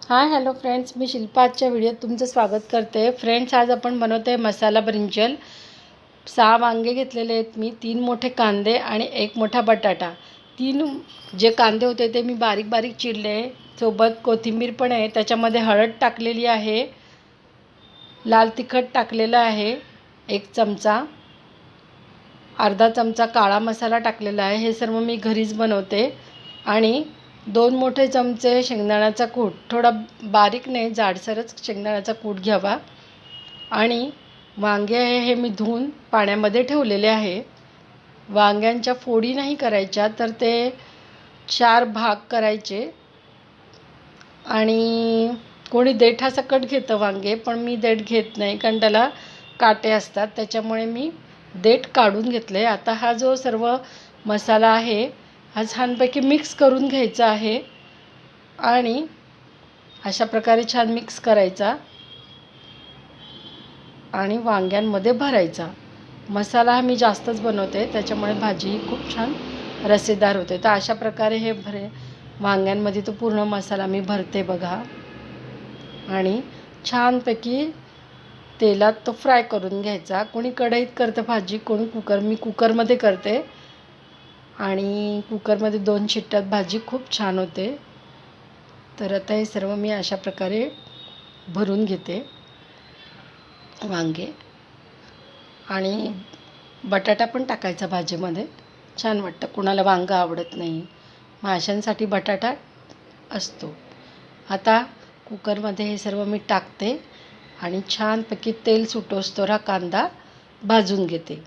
Hi hello friends, मी शिल्पा आजच्या व्हिडिओत तुमचं स्वागत करते. फ्रेंड्स, आज आपण बनवते मसाला ब्रिंजल. 6 वांगे घेतलेले आहेत मी, 3 मोठे कांदे आणि 1 मोठा बटाटा. 3 जे कांदे होते ते मी बारीक बारीक चिरले. सोबत कोथिंबीर पण आहे. त्याच्यामध्ये हळद टाकलेली आहे, लाल तिखट टाकलेलं आहे 1 चमचा, अर्धा चमचा काळा मसाला टाकलेला आहे. हे सर्व मी घरीच बनवते. आणि 2 मोठे चमचे शेंगदाण्याचा कूट, थोडा बारीक नाही जाडसरच शेंगदाण्याचा कूट घ्यावा. आणि वांगे हे मी धुवून पाण्यामध्ये ठेवलेले आहे. वांग्यांच्या फोडी नाही करायच्या, तर ते 4 भाग करायचे. आणि कोणी देठासकट घेतं वांगे, पण मी देठ घेत नाही कारण त्याला काटे असतात. त्याच्यामुळे मी देठ काढून घेतले. आता हा जो सर्व मसाला आहे हा छानपैकी मिक्स करून घ्यायचा आहे आणि अशा प्रकारे छान मिक्स करायचा आणि वांग्यांमध्ये भरायचा. मसाला हा मी जास्तच बनवते, त्याच्यामुळे भाजी खूप छान रसेदार होते. तर अशा प्रकारे हे वांग्यांमध्ये तो पूर्ण मसाला मी भरते बघा. आणि छानपैकी तेलात तो फ्राय करून घ्यायचा. कोणी कढईत करतं भाजी, कोणी मी कुकरमध्ये करते. आणि कुकरमध्ये 2 शिट्ट्यात भाजी खूप छान होते. तर आता हे सर्व मी अशा प्रकारे भरून घेते वांगे. आणि बटाटा पण टाकायचा भाजीमध्ये, छान वाटतं. कोणाला वांगं आवडत नाही, माशांसाठी बटाटा असतो. आता कुकरमध्ये हे सर्व मी टाकते आणि छानपैकी तेल सुटोस्तोवर हा कांदा भाजून घेते.